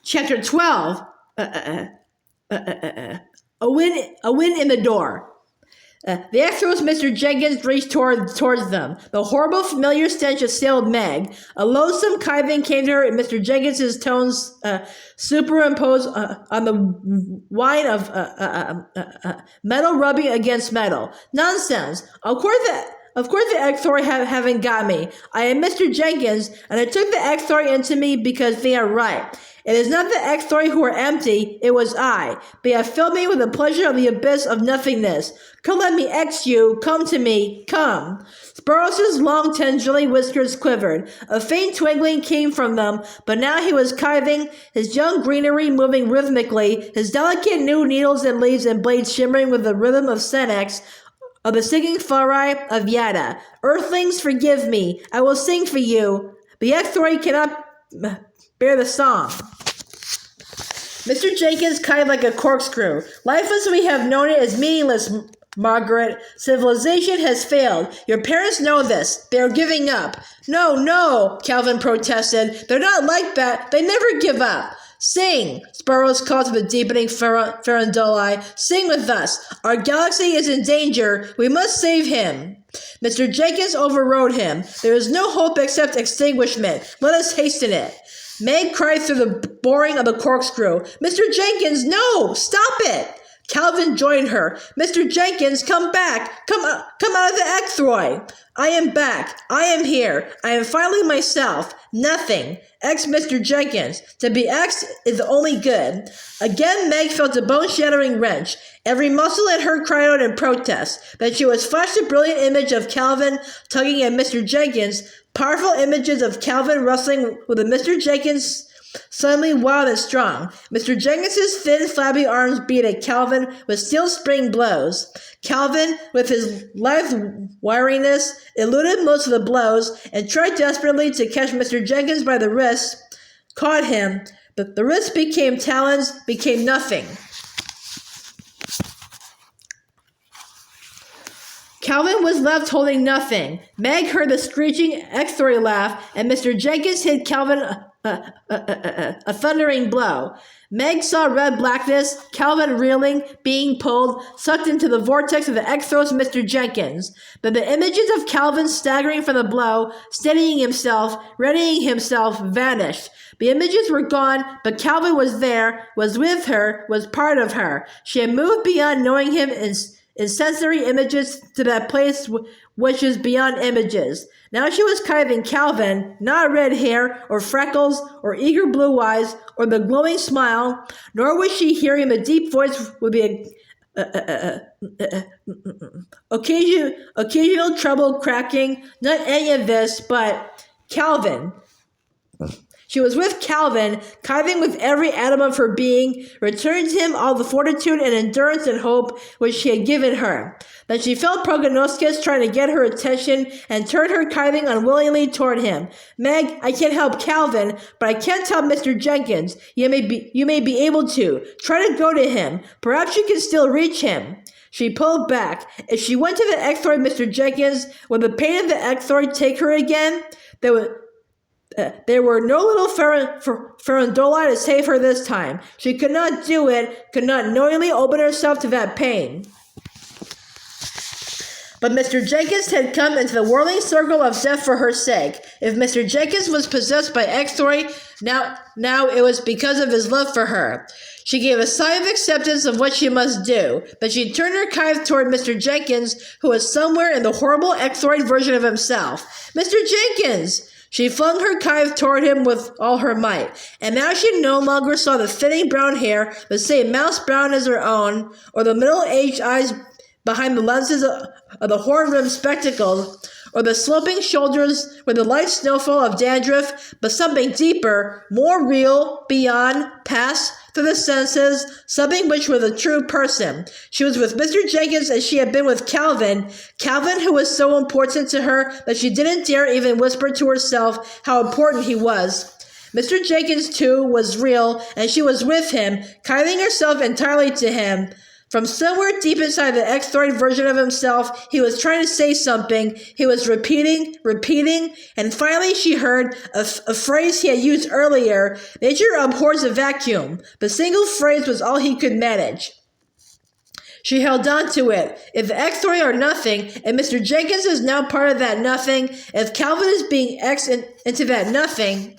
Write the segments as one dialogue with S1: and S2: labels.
S1: Chapter 12. A wind in the door. The Echthros, Mr. Jenkins reached towards them. The horrible, familiar stench assailed Meg. A loathsome chiving came to her, and Mr. Jenkins's tones superimposed on the whine of metal rubbing against metal. Nonsense! Of course the Echthroi haven't got me. I am Mr. Jenkins, and I took the Echthroi into me because they are right. It is not the Echthroi who are empty, it was I. But you have filled me with the pleasure of the abyss of nothingness. Come let me X you, come to me, come. Sparrow's long tendrily whiskers quivered. A faint twinkling came from them, but now he was chiving, his young greenery moving rhythmically, his delicate new needles and leaves and blades shimmering with the rhythm of Senex, of the singing Farai of Yada. Earthlings, forgive me, I will sing for you. The Echthroi cannot bear the song. Mr. Jenkins kited like a corkscrew. Life as we have known it is meaningless, Margaret. Civilization has failed. Your parents know this. They are giving up. No, Calvin protested. They're not like that. They never give up. Sing, Sparrows called to the deepening farandoli. Sing with us. Our galaxy is in danger. We must save him. Mr. Jenkins overrode him. There is no hope except extinguishment. Let us hasten it. Meg cried through the boring of the corkscrew. Mr. Jenkins, no! Stop it! Calvin joined her. Mr. Jenkins, come back! Come out of the Echthroi! I am back. I am here. I am finally myself. Nothing. X Mr. Jenkins. To be X is only good. Again, Meg felt a bone-shattering wrench. Every muscle in her cried out in protest. Then she was flashed a brilliant image of Calvin tugging at Mr. Jenkins, powerful images of Calvin wrestling with a Mr. Jenkins suddenly wild and strong. Mr. Jenkins's thin, flabby arms beat at Calvin with steel spring blows. Calvin, with his lithe wiriness, eluded most of the blows and tried desperately to catch Mr. Jenkins by the wrist, caught him, but the wrist became talons, became nothing. Calvin was left holding nothing. Meg heard the screeching Echthroi laugh, and Mr. Jenkins hit Calvin a thundering blow. Meg saw red blackness, Calvin reeling, being pulled, sucked into the vortex of the Echthros Mr. Jenkins. But the images of Calvin staggering from the blow, steadying himself, readying himself, vanished. The images were gone, but Calvin was there, was with her, was part of her. She had moved beyond knowing him in sensory images to that place which is beyond images. Now she was kiting Calvin, not red hair, or freckles, or eager blue eyes, or the glowing smile, nor was she hearing the deep voice with the occasional treble cracking, not any of this, but Calvin. She was with Calvin, kiting with every atom of her being, returning to him all the fortitude and endurance and hope which he had given her. Then she felt Proginoskes trying to get her attention and turned her kiting unwillingly toward him. Meg, I can't help Calvin, but I can't help Mr. Jenkins. You may be able to. Try to go to him. Perhaps you can still reach him. She pulled back. If she went to the Echthroi Mr. Jenkins, would the pain of the Echthroi take her again? There were no little farandoli to save her this time. She could not do it, could not knowingly open herself to that pain. But Mr. Jenkins had come into the whirling circle of death for her sake. If Mr. Jenkins was possessed by Echthroi, now it was because of his love for her. She gave a sigh of acceptance of what she must do, but she turned her kive toward Mr. Jenkins, who was somewhere in the horrible Echthroi version of himself. Mr. Jenkins! She flung her kive toward him with all her might, and now she no longer saw the thinning brown hair, the same mouse brown as her own, or the middle-aged eyes behind the lenses of the horn-rimmed spectacles, or the sloping shoulders with the light snowfall of dandruff, but something deeper, more real, beyond, past, through the senses, something which was a true person. She was with Mr. Jenkins as she had been with Calvin who was so important to her that she didn't dare even whisper to herself how important he was. Mr. Jenkins, too, was real, and she was with him, kiting herself entirely to him. From somewhere deep inside the Echthroi version of himself, he was trying to say something. He was repeating, and finally she heard a phrase he had used earlier. Nature abhors a vacuum. The single phrase was all he could manage. She held on to it. If the Echthroi are nothing, and Mr. Jenkins is now part of that nothing, if Calvin is being into that nothing,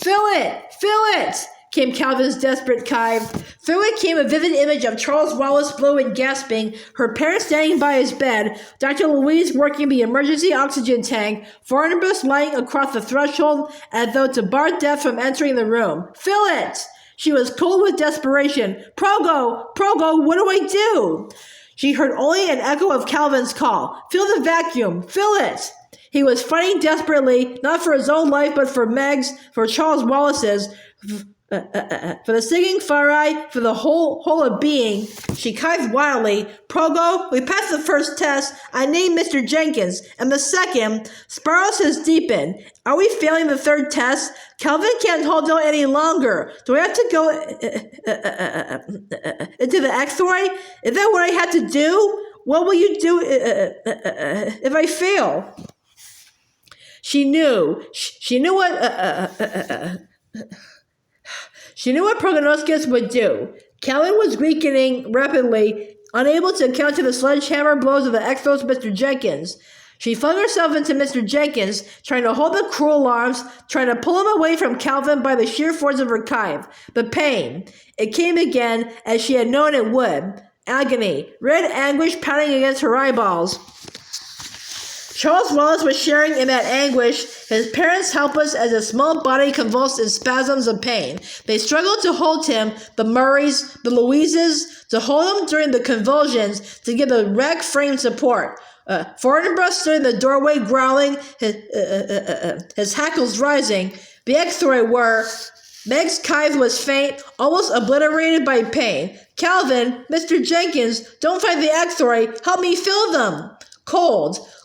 S1: fill it, came Calvin's desperate cry. Through it came a vivid image of Charles Wallace blue and gasping, her parents standing by his bed, Dr. Louise working the emergency oxygen tank, Barnabas lying across the threshold as though to bar death from entering the room. Fill it! She was cold with desperation. Progo, what do I do? She heard only an echo of Calvin's call. Fill the vacuum, fill it! He was fighting desperately, not for his own life, but for Meg's, for Charles Wallace's, for the singing Farai, for the whole of being. She cried wildly, Progo, we passed the first test. I named Mr. Jenkins. And the second, Sparrows has deepened. Are we failing the third test? Calvin can't hold out any longer. Do I have to go into the Echthroi? Is that what I have to do? What will you do if I fail? She knew what Proginoskes would do. Calvin was weakening rapidly, unable to counter the sledgehammer blows of the Echthros Mr. Jenkins. She flung herself into Mr. Jenkins, trying to hold the cruel arms, trying to pull him away from Calvin by the sheer force of her kind. The pain. It came again, as she had known it would. Agony. Red anguish pounding against her eyeballs. Charles Wallace was sharing in that anguish, his parents helpless as his small body convulsed in spasms of pain. They struggled to hold him, the Murrays, the Louises, to hold him during the convulsions, to give the wreck frame support. Fortinbras stood in the doorway growling, his hackles rising. The Echthroi were. Meg's tithe was faint, almost obliterated by pain. Calvin, Mr. Jenkins, don't fight the Echthroi. Help me fill them.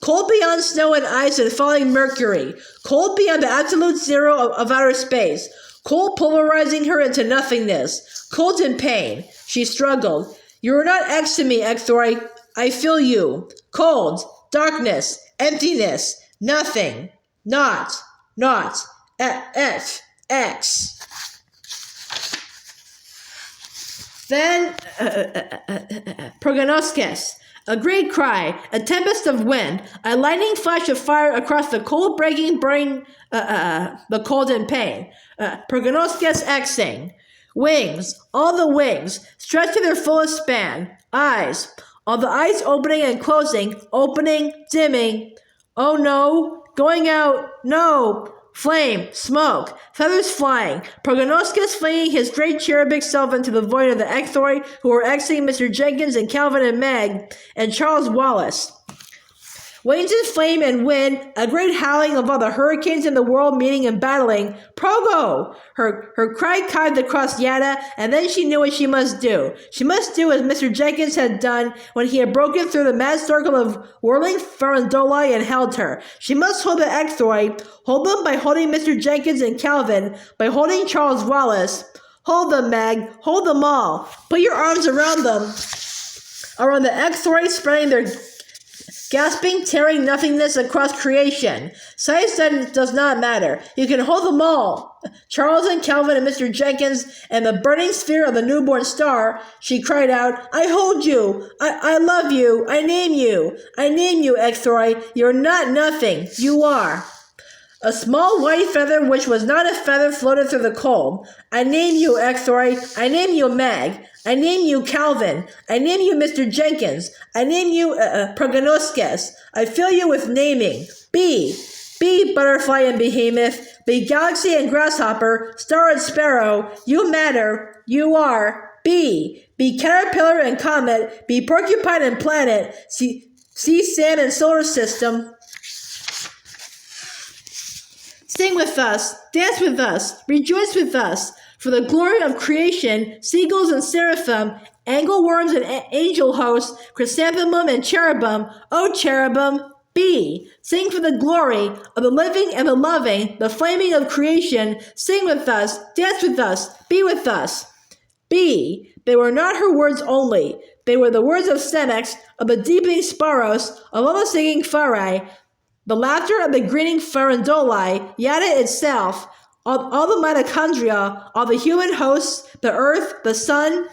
S1: Cold beyond snow and ice and falling mercury. Cold beyond the absolute zero of outer space. Cold pulverizing her into nothingness. Cold in pain. She struggled. You are not X to me, Echthroi. I feel you. Cold. Darkness. Emptiness. Nothing. Not. X. Then, Proginoskes. A great cry, a tempest of wind, a lightning flash of fire across the cold breaking brain, the cold and pain. Proginoskes Xing. Wings, all the wings, stretched to their fullest span. Eyes, all the eyes opening and closing, opening, dimming. Oh no, going out, no. Flame, smoke, feathers flying, Proginoskes flinging his great cherubic self into the void of the Echthroi, who were exiting Mr. Jenkins and Calvin and Meg, and Charles Wallace. Waves of flame and wind, a great howling of all the hurricanes in the world meeting and battling. Progo! Her cry caved across Yada, and then she knew what she must do. She must do as Mr. Jenkins had done when he had broken through the mad circle of whirling farandolae and held her. She must hold the Echthroi, hold them by holding Mr. Jenkins and Calvin, by holding Charles Wallace. Hold them, Meg. Hold them all. Put your arms around them. Around the Echthroi, spreading their gasping, tearing nothingness across creation. Size does not matter. You can hold them all. Charles and Calvin and Mr. Jenkins and the burning sphere of the newborn star. She cried out, I hold you. I love you. I name you. I name you, Echthroi. You're not nothing. You are. A small white feather which was not a feather floated through the cold. I name you, Echthroi. I name you, Meg. I name you, Calvin. I name you, Mr. Jenkins. I name you, Proginoskes. I fill you with naming. Be butterfly and behemoth. Be galaxy and grasshopper. Star and sparrow. You matter. You are. Be caterpillar and comet. Be porcupine and planet. Sea, sand and solar system. Sing with us, dance with us, rejoice with us. For the glory of creation, seagulls and seraphim, angleworms and angel hosts, chrysanthemum and cherubim, O cherubim, be. Sing for the glory of the living and the loving, the flaming of creation. Sing with us, dance with us, be with us. B. They were not her words only. They were the words of Senex, of the deepening Sparos, of all the singing Pharai, the laughter of the grinning Farandoli, Yada itself, all the mitochondria, all the human hosts, the earth, the sun,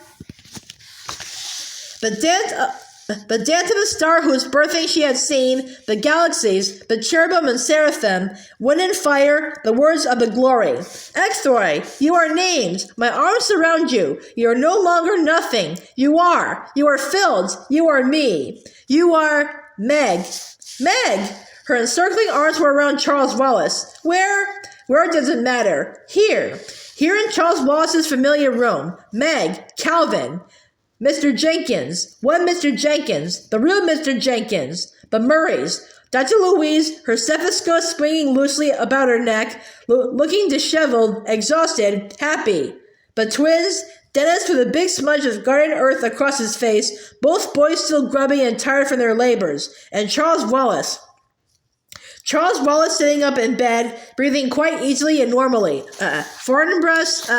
S1: the dance of the star whose birthing she had seen, the galaxies, the cherubim and seraphim, wind and fire, the words of the glory. Echthroi, you are named. My arms surround you. You are no longer nothing. You are filled. You are me. You are Meg. Meg! Her encircling arms were around Charles Wallace. Where? Where doesn't matter. Here. Here in Charles Wallace's familiar room. Meg, Calvin, Mr. Jenkins. What Mr. Jenkins? The real Mr. Jenkins. The Murrays. Dr. Louise, her stethoscope swinging loosely about her neck, looking disheveled, exhausted, happy. The twins, Dennis with a big smudge of garden earth across his face, both boys still grubby and tired from their labors, and Charles Wallace. Charles Wallace sitting up in bed, breathing quite easily and normally. Fortinbras,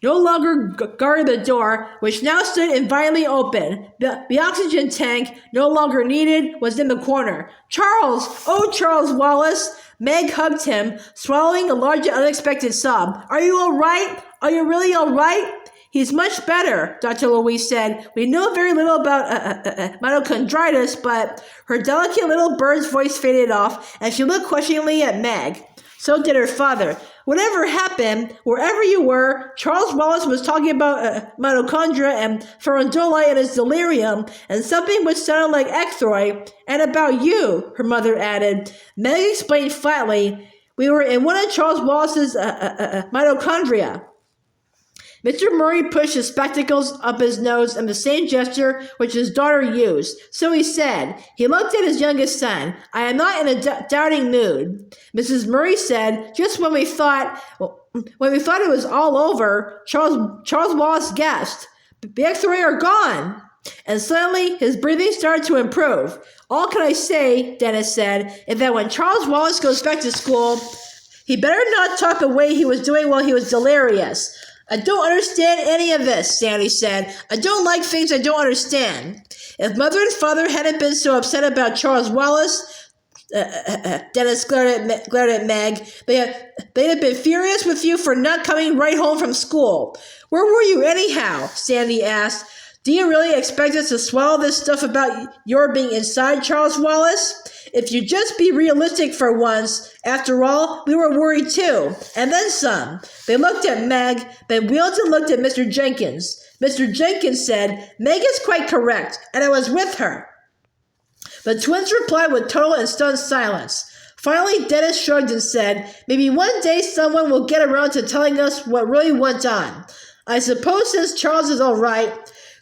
S1: no longer guarded the door, which now stood invitingly open. The oxygen tank, no longer needed, was in the corner. Charles! Oh, Charles Wallace! Meg hugged him, swallowing a large and unexpected sob. Are you all right? Are you really all right? He's much better, Dr. Louise said. We know very little about mitochondritis, but her delicate little bird's voice faded off, and she looked questioningly at Meg. So did her father. Whatever happened, wherever you were, Charles Wallace was talking about mitochondria and farandoli in his delirium, and something which sounded like Echthroi, and about you, her mother added. Meg explained flatly, we were in one of Charles Wallace's mitochondria. Mr. Murry pushed his spectacles up his nose in the same gesture which his daughter used. So he said, he looked at his youngest son, I am not in a doubting mood. Mrs. Murry said, just when we thought it was all over, Charles Wallace gasped, the Echthros are gone. And suddenly his breathing started to improve. All can I say, Dennis said, is that when Charles Wallace goes back to school, he better not talk the way he was doing while he was delirious. I don't understand any of this, Sandy said. I don't like things I don't understand. If Mother and Father hadn't been so upset about Charles Wallace, Dennis glared at Meg, they'd have been furious with you for not coming right home from school. Where were you anyhow? Sandy asked. Do you really expect us to swallow this stuff about your being inside Charles Wallace? If you just be realistic for once, after all, we were worried too. And then some. They looked at Meg, then wheeled and looked at Mr. Jenkins. Mr. Jenkins said, Meg is quite correct, and I was with her. The twins replied with total and stunned silence. Finally, Dennis shrugged and said, maybe one day someone will get around to telling us what really went on. I suppose since Charles is all right,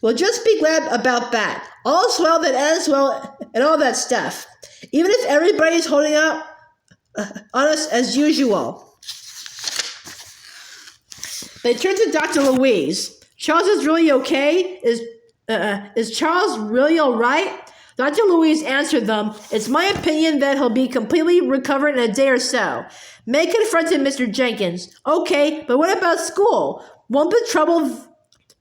S1: we'll just be glad about that. All's well that ends well and all that stuff. Even if everybody's holding up on us as usual. They turned to Dr. Louise. Charles is really okay? Is Charles really all right? Dr. Louise answered them. It's my opinion that he'll be completely recovered in a day or so. Meg confronted Mr. Jenkins. Okay, but what about school? Won't the trouble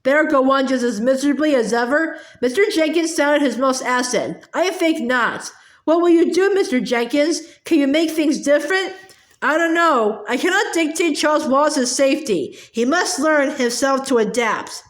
S1: there go on just as miserably as ever? Mr. Jenkins sounded his most acid. I think not. What will you do, Mr. Jenkins? Can you make things different? I don't know. I cannot dictate Charles Wallace's safety. He must learn himself to adapt.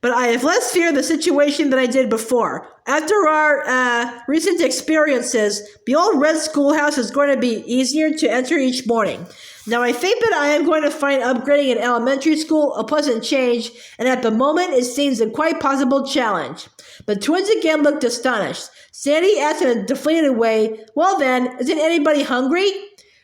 S1: But I have less fear of the situation than I did before. After our recent experiences, the old red schoolhouse is going to be easier to enter each morning. Now I think that I am going to find upgrading in elementary school a pleasant change, and at the moment it seems a quite possible challenge. The twins again looked astonished. Sandy asked in a deflated way, well then, isn't anybody hungry?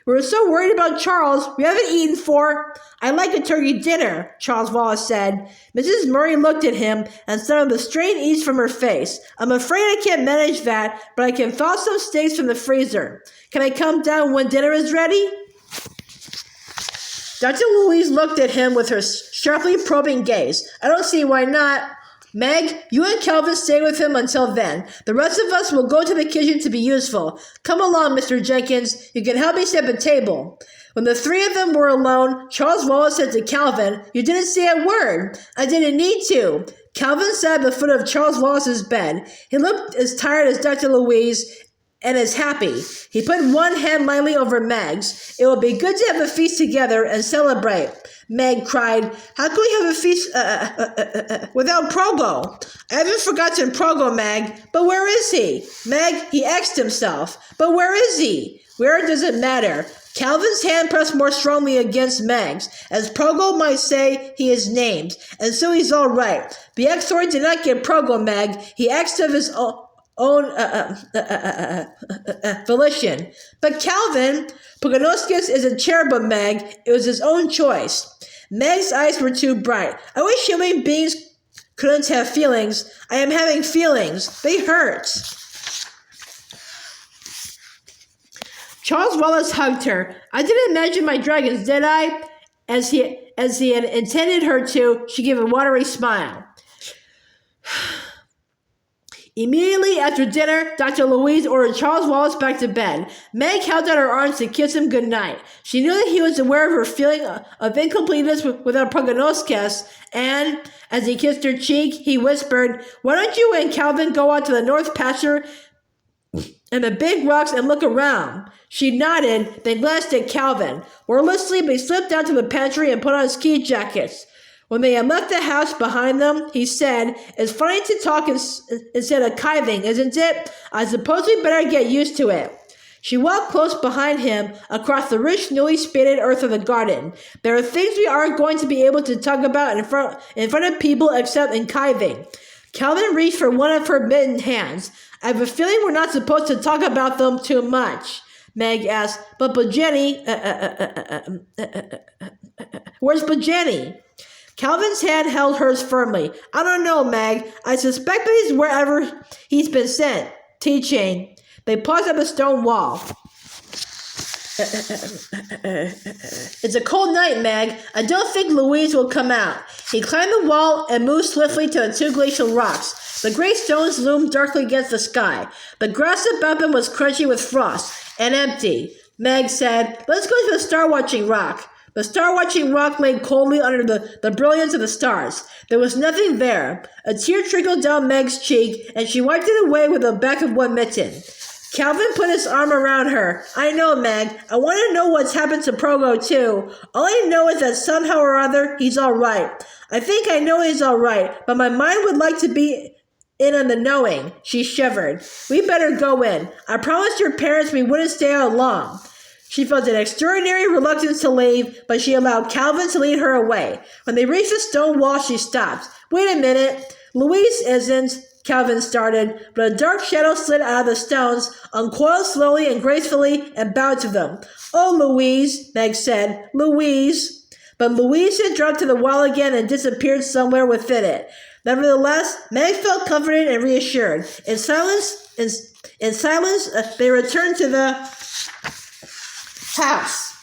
S1: We were so worried about Charles, we haven't eaten for... I like a turkey dinner, Charles Wallace said. Mrs. Murry looked at him, and some of the strain eased from her face. I'm afraid I can't manage that, but I can thaw some steaks from the freezer. Can I come down when dinner is ready? Dr. Louise looked at him with her sharply probing gaze. I don't see why not. Meg, you and Calvin stay with him until then. The rest of us will go to the kitchen to be useful. Come along, Mr. Jenkins. You can help me set the table. When the three of them were alone, Charles Wallace said to Calvin, "You didn't say a word." "I didn't need to." Calvin sat at the foot of Charles Wallace's bed. He looked as tired as Dr. Louise and as happy. He put one hand lightly over Meg's. "It will be good to have a feast together and celebrate." Meg cried, "How can we have a feast without Progo?" "I haven't forgotten Progo, Meg. But where is he?" "Meg, he axed himself." "But where is he?" "Where does it matter?" Calvin's hand pressed more strongly against Meg's. As Progo might say, he is named, and so he's all right. The Echthroi did not get Progo, Meg. He axed of his own volition. "But Calvin, Proginoskes is a cherubim, Meg. It was his own choice." Meg's eyes were too bright. "I wish human beings couldn't have feelings. I am having feelings. They hurt." Charles Wallace hugged her. "I didn't mention my dragons, did I?" As he had intended her to, she gave a watery smile. Immediately after dinner, Dr. Louise ordered Charles Wallace back to bed. Meg held out her arms to kiss him good night. She knew that he was aware of her feeling of incompleteness without Proginoskes, and as he kissed her cheek, he whispered, "Why don't you and Calvin go out to the north pasture and the big rocks and look around?" She nodded, then glanced at Calvin. Wordlessly, they slipped down to the pantry and put on ski jackets. When they had left the house behind them, he said, "It's funny to talk instead of kiving, isn't it? I suppose we better get used to it." She walked close behind him across the rich, newly spaded earth of the garden. "There are things we aren't going to be able to talk about in front of people except in kiving." Calvin reached for one of her mittened hands. "I have a feeling we're not supposed to talk about them too much." Meg asked, "But Jenny, where's Jenny?" Calvin's hand held hers firmly. "I don't know, Meg. I suspect that he's wherever he's been sent, teaching." They paused at the stone wall. "It's a cold night, Meg. I don't think Louise will come out." He climbed the wall and moved swiftly to the two glacial rocks. The great stones loomed darkly against the sky. The grass about them was crunchy with frost and empty. Meg said, "Let's go to the star-watching rock." The star-watching rock lay coldly under the brilliance of the stars. There was nothing there. A tear trickled down Meg's cheek, and she wiped it away with the back of one mitten. Calvin put his arm around her. "I know, Meg. I want to know what's happened to Progo, too. All I know is that somehow or other, he's all right. I think I know he's all right, but my mind would like to be in on the knowing." She shivered. "We better go in. I promised your parents we wouldn't stay out long." She felt an extraordinary reluctance to leave, but she allowed Calvin to lead her away. When they reached the stone wall, she stopped. "Wait a minute. Louise isn't," Calvin started, but a dark shadow slid out of the stones, uncoiled slowly and gracefully, and bowed to them. "Oh, Louise," Meg said. "Louise." But Louise had dropped to the wall again and disappeared somewhere within it. Nevertheless, Meg felt comforted and reassured. In silence, they returned to the house.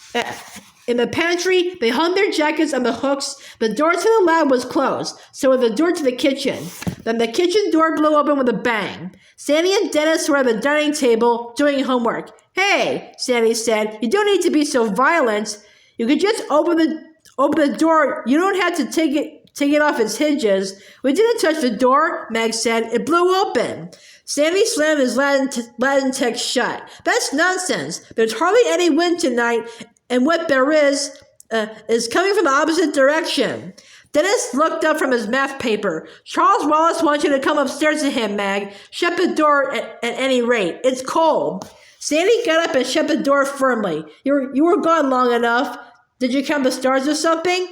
S1: In the pantry, they hung their jackets on the hooks. The door to the lab was closed, so was the door to the kitchen. Then the kitchen door blew open with a bang. Sandy and Dennis were at the dining table doing homework. "Hey," Sandy said, "you don't need to be so violent. You could just open the door. You don't have to take it off its hinges." "We didn't touch the door," Meg said. "It blew open." Sandy slammed his Latin text shut. "That's nonsense. There's hardly any wind tonight, and what there is coming from the opposite direction." Dennis looked up from his math paper. "Charles Wallace wants you to come upstairs to him, Meg. Shut the door at any rate. It's cold." Sandy got up and shut the door firmly. You were gone long enough. Did you count the stars or something?"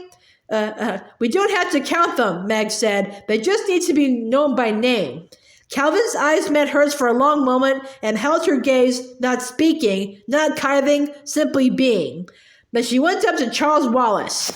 S1: We don't have to count them," Meg said. "They just need to be known by name." Calvin's eyes met hers for a long moment and held her gaze, not speaking, not kiving, simply being. Then she went up to Charles Wallace.